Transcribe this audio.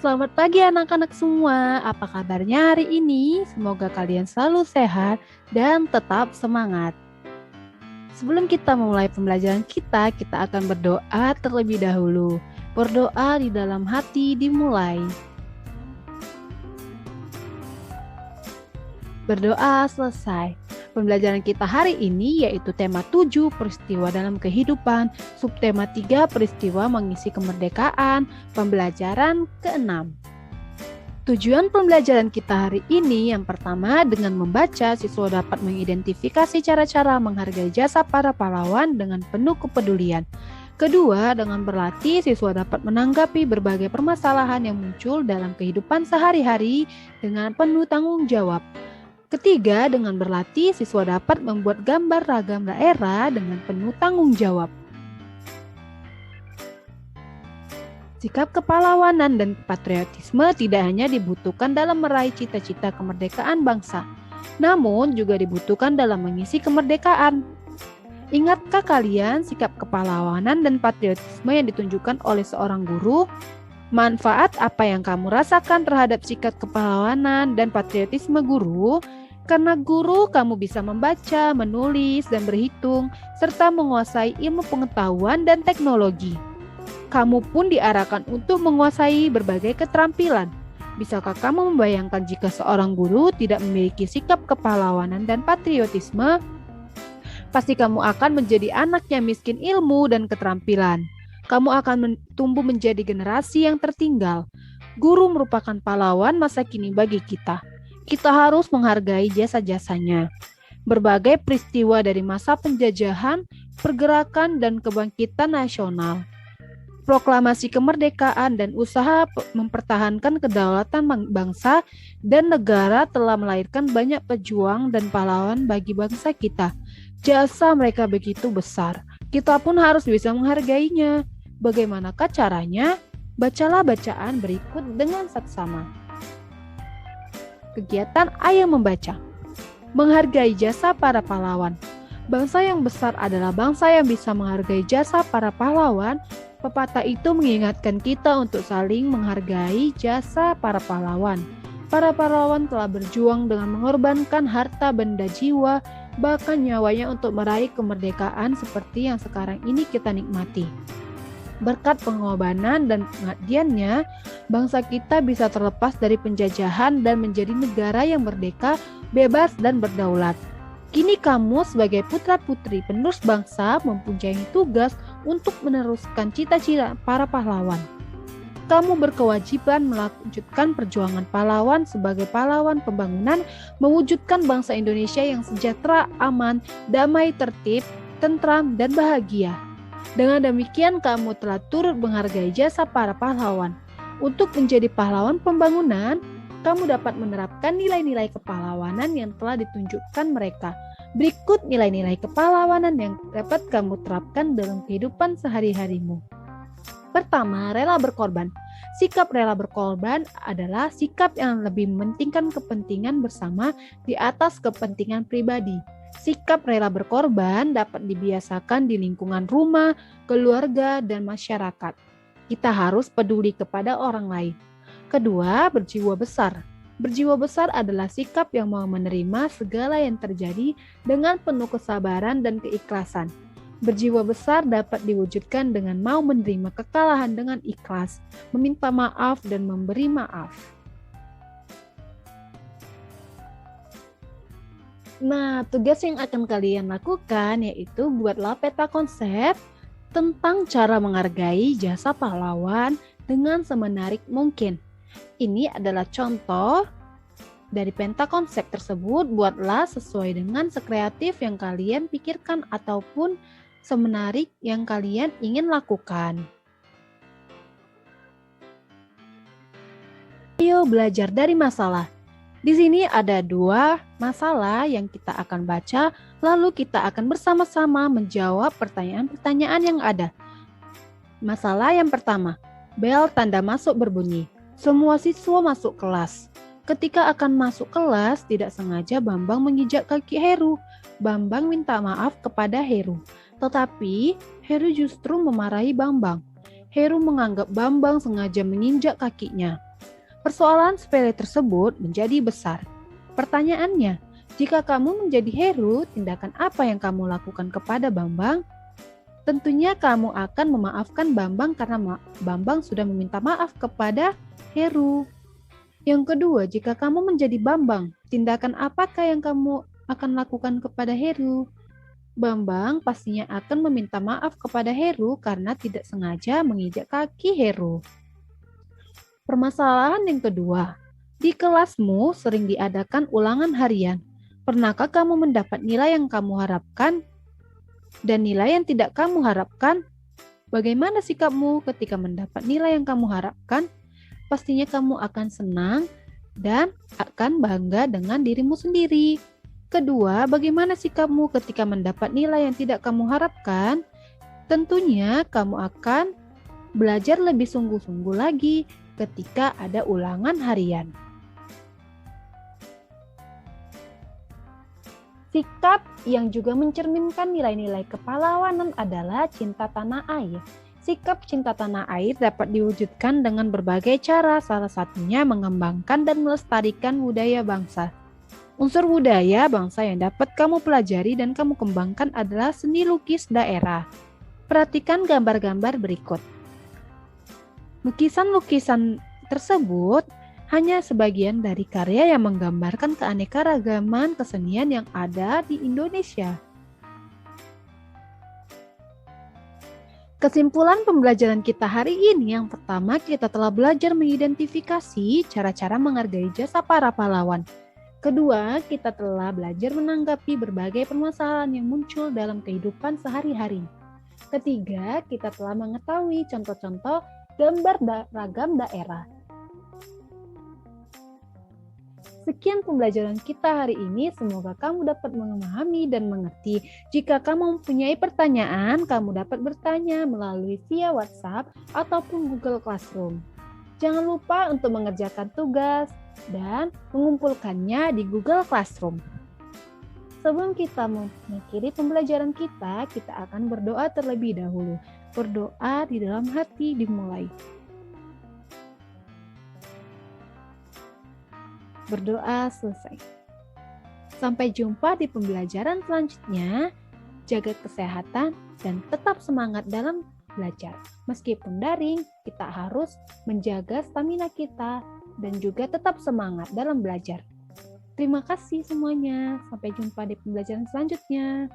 Selamat pagi anak-anak semua, apa kabarnya hari ini? Semoga kalian selalu sehat dan tetap semangat. Sebelum kita memulai pembelajaran kita akan berdoa terlebih dahulu. Berdoa di dalam hati dimulai. Berdoa selesai. Pembelajaran kita hari ini yaitu tema 7 peristiwa dalam kehidupan, subtema 3 peristiwa mengisi kemerdekaan, pembelajaran ke-6. Tujuan pembelajaran kita hari ini yang pertama dengan membaca siswa dapat mengidentifikasi cara-cara menghargai jasa para pahlawan dengan penuh kepedulian. Kedua, dengan berlatih siswa dapat menanggapi berbagai permasalahan yang muncul dalam kehidupan sehari-hari dengan penuh tanggung jawab. Ketiga, dengan berlatih, siswa dapat membuat gambar ragam daerah dengan penuh tanggung jawab. Sikap kepahlawanan dan patriotisme tidak hanya dibutuhkan dalam meraih cita-cita kemerdekaan bangsa, namun juga dibutuhkan dalam mengisi kemerdekaan. Ingatkah kalian sikap kepahlawanan dan patriotisme yang ditunjukkan oleh seorang guru? Manfaat apa yang kamu rasakan terhadap sikap kepahlawanan dan patriotisme guru? Karena guru, kamu bisa membaca, menulis, dan berhitung, serta menguasai ilmu pengetahuan dan teknologi. Kamu pun diarahkan untuk menguasai berbagai keterampilan. Bisakah kamu membayangkan jika seorang guru tidak memiliki sikap kepahlawanan dan patriotisme? Pasti kamu akan menjadi anak yang miskin ilmu dan keterampilan. Kamu akan tumbuh menjadi generasi yang tertinggal. Guru merupakan pahlawan masa kini bagi kita. Kita harus menghargai jasa-jasanya. Berbagai peristiwa dari masa penjajahan, pergerakan, dan kebangkitan nasional, proklamasi kemerdekaan, dan usaha mempertahankan kedaulatan bangsa dan negara telah melahirkan banyak pejuang dan pahlawan bagi bangsa kita. Jasa mereka begitu besar. Kita pun harus bisa menghargainya. Bagaimanakah caranya? Bacalah bacaan berikut dengan saksama. Kegiatan Ayo Membaca. Menghargai jasa para pahlawan. Bangsa yang besar adalah bangsa yang bisa menghargai jasa para pahlawan. Pepatah itu mengingatkan kita untuk saling menghargai jasa para pahlawan. Para pahlawan telah berjuang dengan mengorbankan harta benda jiwa, bahkan nyawanya untuk meraih kemerdekaan seperti yang sekarang ini kita nikmati. Berkat pengorbanan dan pengabdiannya, bangsa kita bisa terlepas dari penjajahan dan menjadi negara yang merdeka, bebas, dan berdaulat. Kini kamu sebagai putra-putri penerus bangsa mempunyai tugas untuk meneruskan cita-cita para pahlawan. Kamu berkewajiban melanjutkan perjuangan pahlawan sebagai pahlawan pembangunan, mewujudkan bangsa Indonesia yang sejahtera, aman, damai, tertib, tentram, dan bahagia. Dengan demikian kamu telah turut menghargai jasa para pahlawan. Untuk menjadi pahlawan pembangunan, kamu dapat menerapkan nilai-nilai kepahlawanan yang telah ditunjukkan mereka. Berikut nilai-nilai kepahlawanan yang dapat kamu terapkan dalam kehidupan sehari-harimu. Pertama, rela berkorban. Sikap rela berkorban adalah sikap yang lebih mementingkan kepentingan bersama di atas kepentingan pribadi. Sikap rela berkorban dapat dibiasakan di lingkungan rumah, keluarga, dan masyarakat. Kita harus peduli kepada orang lain. Kedua, berjiwa besar. Berjiwa besar adalah sikap yang mau menerima segala yang terjadi dengan penuh kesabaran dan keikhlasan. Berjiwa besar dapat diwujudkan dengan mau menerima kekalahan dengan ikhlas, meminta maaf, dan memberi maaf. Nah, tugas yang akan kalian lakukan yaitu buatlah peta konsep tentang cara menghargai jasa pahlawan dengan semenarik mungkin. Ini adalah contoh dari peta konsep tersebut. Buatlah sesuai dengan sekreatif yang kalian pikirkan ataupun semenarik yang kalian ingin lakukan. Ayo belajar dari masalah. Di sini ada 2 masalah yang kita akan baca, lalu kita akan bersama-sama menjawab pertanyaan-pertanyaan yang ada. Masalah yang pertama, bel tanda masuk berbunyi. Semua siswa masuk kelas. Ketika akan masuk kelas, tidak sengaja Bambang menginjak kaki Heru. Bambang minta maaf kepada Heru, tetapi Heru justru memarahi Bambang. Heru menganggap Bambang sengaja menginjak kakinya. Persoalan sepele tersebut menjadi besar. Pertanyaannya, jika kamu menjadi Heru, tindakan apa yang kamu lakukan kepada Bambang? Tentunya kamu akan memaafkan Bambang karena Bambang sudah meminta maaf kepada Heru. Yang kedua, jika kamu menjadi Bambang, tindakan apakah yang kamu akan lakukan kepada Heru? Bambang pastinya akan meminta maaf kepada Heru karena tidak sengaja menginjak kaki Heru. Permasalahan yang kedua, di kelasmu sering diadakan ulangan harian. Pernahkah kamu mendapat nilai yang kamu harapkan dan nilai yang tidak kamu harapkan? Bagaimana sikapmu ketika mendapat nilai yang kamu harapkan? Pastinya kamu akan senang dan akan bangga dengan dirimu sendiri. Kedua, bagaimana sikapmu ketika mendapat nilai yang tidak kamu harapkan? Tentunya kamu akan belajar lebih sungguh-sungguh lagi ketika ada ulangan harian. Sikap yang juga mencerminkan nilai-nilai kepahlawanan adalah cinta tanah air. Sikap cinta tanah air dapat diwujudkan dengan berbagai cara, salah satunya mengembangkan dan melestarikan budaya bangsa. Unsur budaya bangsa yang dapat kamu pelajari dan kamu kembangkan adalah seni lukis daerah. Perhatikan gambar-gambar berikut. Lukisan-lukisan tersebut hanya sebagian dari karya yang menggambarkan keanekaragaman kesenian yang ada di Indonesia. Kesimpulan pembelajaran kita hari ini, yang pertama kita telah belajar mengidentifikasi cara-cara menghargai jasa para pahlawan. Kedua, kita telah belajar menanggapi berbagai permasalahan yang muncul dalam kehidupan sehari-hari. Ketiga, kita telah mengetahui contoh-contoh gambar ragam daerah. Sekian pembelajaran kita hari ini, semoga kamu dapat memahami dan mengerti. Jika kamu mempunyai pertanyaan, kamu dapat bertanya melalui via WhatsApp ataupun Google Classroom. Jangan lupa untuk mengerjakan tugas dan mengumpulkannya di Google Classroom. Sebelum kita mengakhiri pembelajaran kita akan berdoa terlebih dahulu. Berdoa di dalam hati dimulai. Berdoa selesai. Sampai jumpa di pembelajaran selanjutnya. Jaga kesehatan dan tetap semangat dalam belajar. Meskipun daring, kita harus menjaga stamina kita dan juga tetap semangat dalam belajar. Terima kasih semuanya. Sampai jumpa di pembelajaran selanjutnya.